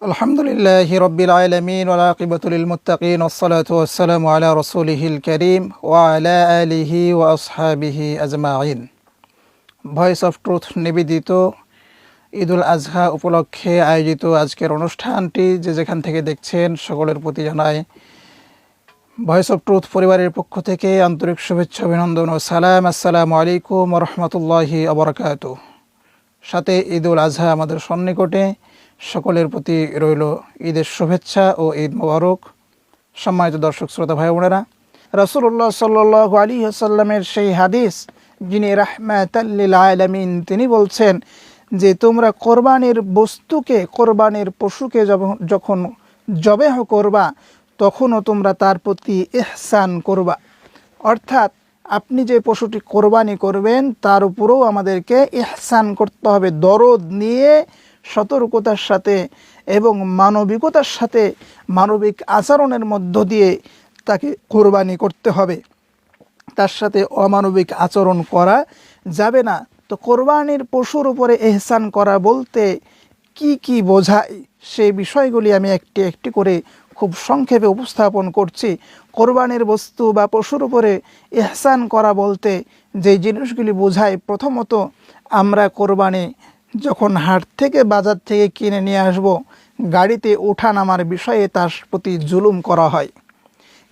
আলহামদুলিল্লাহি রাব্বিল আলামিন ওয়াল আকিবাতু লিল মুত্তাকিন ওয়াসসালাতু ওয়াসসালামু আলা রাসূলিহিল কারীম ওয়া আলা আলিহি ওয়া আসহাবিহি আজমাইন। ভয়েস অফ ট্রুথ নিবেদিত ঈদুল আজহা উপলক্ষে আয়োজিত আজকের অনুষ্ঠানটি যে যেখান থেকে দেখছেন সকলের প্রতি জানাই ভয়েস অফ ট্রুথ পরিবারের পক্ষ থেকে আন্তরিক শুভেচ্ছা, অভিনন্দন ও সালাম। আসসালামু আলাইকুম ওয়া রাহমাতুল্লাহি ওয়া বারাকাতুহু। সাথে ঈদুল আজহা আমাদের সন্নিকটে, সকলের প্রতি রইল ঈদের শুভেচ্ছা ও ঈদ মোবারক। সম্মানিত দর্শক শ্রোতা ভাই বোনেরা, রাসূলুল্লাহ সাল্লাল্লাহু আলাইহি ওয়াসাল্লামের সেই হাদিস, যিনি রাহমাতাল লিল আলামিন, তিনি বলছেন যে তোমরা কোরবানির বস্তুকে, কোরবানির পশুকে যখন জবেহ করবা তখনও তোমরা তার প্রতি ইহসান করবা। অর্থাৎ আপনি যে পশুটি কোরবানি করবেন তার উপরেও আমাদেরকে ইহসান করতে হবে, দরদ নিয়ে সতর্কতার সাথে এবং মানবিকতার সাথে, মানবিক আচরণের মধ্য দিয়ে তাকে কোরবানি করতে হবে। তার সাথে অমানবিক আচরণ করা যাবে না। তো কোরবানির পশুর উপরে ইহসান করা বলতে কি কি বোঝায় সেই বিষয়গুলি আমি একটি একটি করে খুব সংক্ষেপে উপস্থাপন করছি। কোরবানির বস্তু বা পশুর উপরে ইহসান করা বলতে যে জিনিসগুলি বোঝায়, প্রথমত আমরা কোরবানি যখন হাট থেকে বাজার থেকে কিনে নিয়ে আসব, গাড়িতে ওঠা নামার বিষয়ে তার প্রতি জুলুম করা হয়।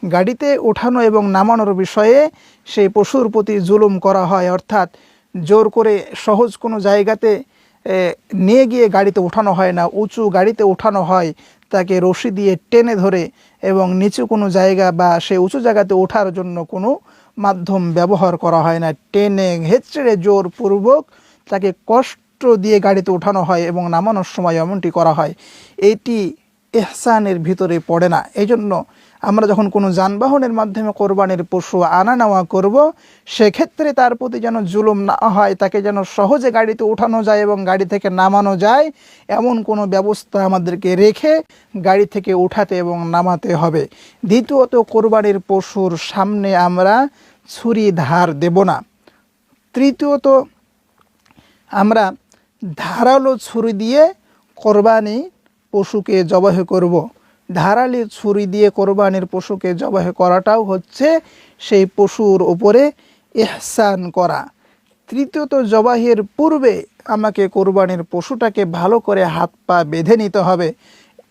গাড়িতে ওঠানো এবং নামানোর বিষয়ে সেই পশুর প্রতি জুলুম করা হয়। অর্থাৎ জোর করে সহজ কোনো জায়গাতে নিয়ে গিয়ে গাড়িতে ওঠানো হয় না, উঁচু গাড়িতে ওঠানো হয়, তাকে রশি দিয়ে টেনে ধরে, এবং নিচু কোনো জায়গা বা সেই উঁচু জায়গাতে ওঠার জন্য কোনো মাধ্যম ব্যবহার করা হয় না। টেনে হেঁচড়ে জোরপূর্বক তাকে কষ্ট দিয়ে গাড়িতে ওঠানো হয় এবং নামানোর সময় এমনটি করা হয়। এটি ইহসানের ভিতরে পড়ে না। এই জন্য আমরা যখন কোনো যানবাহনের মাধ্যমে কোরবানির পশু আনা নেওয়া করব, সেক্ষেত্রে তার প্রতি যেন জুলুম না হয়, তাকে যেন সহজে গাড়িতে ওঠানো যায় এবং গাড়ি থেকে নামানো যায়, এমন কোনো ব্যবস্থা আমাদেরকে রেখে গাড়ি থেকে উঠাতে এবং নামাতে হবে। দ্বিতীয়ত, কোরবানির পশুর সামনে আমরা ছুরি ধার দেব না। তৃতীয়ত, আমরা ধারালো ছুরি দিয়ে কোরবানি পশুকে জবাহ করব। ধারালো ছুরি দিয়ে কোরবানির পশুকে জবাহ করাটাও হচ্ছে সেই পশুর উপরে ইহসান করা। তৃতীয়ত, জবাহের পূর্বে আমাকে কোরবানির পশুটাকে ভালো করে হাত পা বেঁধে নিতে হবে।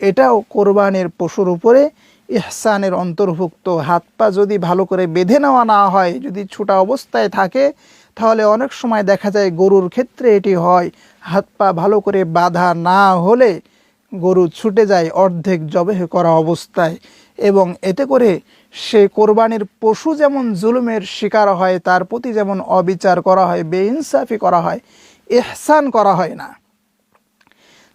এটাও কোরবানির পশুর উপরে ইহসানের অন্তর্ভুক্ত। হাত পা যদি ভালো করে বেঁধে নেওয়া না হয়, যদি ছোটা অবস্থায় থাকে, তাহলে অনেক সময় দেখা যায় গরুর ক্ষেত্রে এটি হয়, হাত পা ভালো করে বাঁধা না হলে গরু ছুটে যায় অর্ধেক জবেহ করা অবস্থায়, এবং এতে করে সে কোরবানির পশু যেমন জুলুমের শিকার হয়, তার প্রতি যেমন অবিচার করা হয়, বেইনসাফি করা হয়, ইহসান করা হয় না।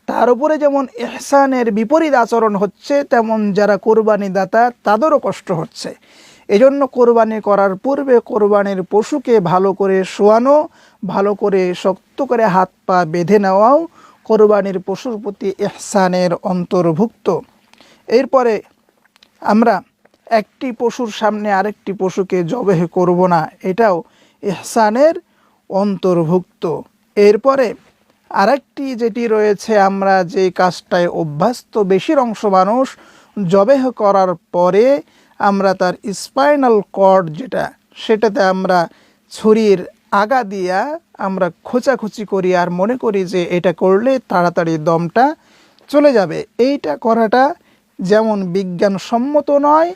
তার উপরে যেমন ইহসানের বিপরীত আচরণ হচ্ছে, তেমন যারা কোরবানি দাতা তাদেরও কষ্ট হচ্ছে। এজন্য কোরবানি করার পূর্বে কোরবানির পশুকে ভালো করে শোয়ানো, ভালো করে শক্ত করে হাত পা বেঁধে নেওয়াও কোরবানির পশুর প্রতি ইহসানের অন্তর্ভুক্ত। এরপরে আমরা একটি পশুর সামনে আরেকটি পশুকে জবেহ করব না, এটাও ইহসানের অন্তর্ভুক্ত। এরপরে আরেকটি যেটি রয়েছে, আমরা যে কাজটায় অভ্যস্ত বেশির অংশ মানুষ, জবেহ করার পরে আমরা তার স্পাইনাল কর্ড সেটাতে আমরা ছুরির আগা দিয়া আমরা খোঁচাখুচি করি আর মনে করি যে এটা করলে তাড়াতাড়ি দমটা চলে যাবে। এইটা করাটা যেমন বিজ্ঞানসম্মত নয়,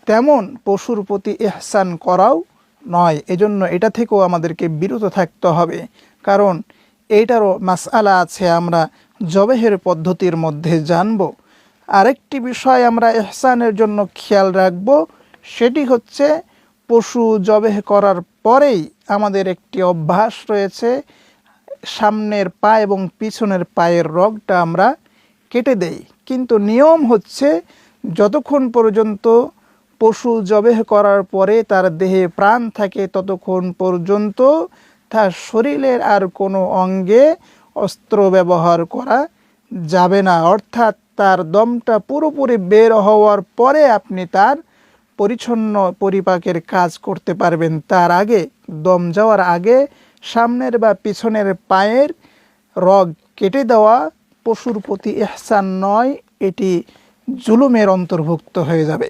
তেমন পশুর প্রতি ইহসান করাও নয়। এজন্য এটা থেকেও আমাদেরকে বিরত থাকতে হবে, কারণ এইটারও মাসআলা আছে, আমরা জবেহের পদ্ধতির মধ্যে জানব। আরেকটি বিষয় আমরা ইহসানের জন্য খেয়াল রাখব, সেটি হচ্ছে পশু জবেহ করার পরেই আমাদের একটি অভ্যাস রয়েছে, সামনের পা এবং পিছনের পায়ের রগটা আমরা কেটে দেই। কিন্তু নিয়ম হচ্ছে, যতক্ষণ পর্যন্ত পশু জবেহ করার পরে তার দেহে প্রাণ থাকে, ততক্ষণ পর্যন্ত তার শরীরের আর কোনো অঙ্গে অস্ত্র ব্যবহার করা যাবে না। অর্থাৎ তার দমটা পুরোপুরি বের হওয়ার পরে আপনি তার পরিচ্ছন্ন পরিপাকের কাজ করতে পারবেন। তার আগে, দম যাওয়ার আগে সামনের বা পিছনের পায়ের রগ কেটে দেওয়া পশুর প্রতি ইহসান নয়, এটি জুলুমের অন্তর্ভুক্ত হয়ে যাবে।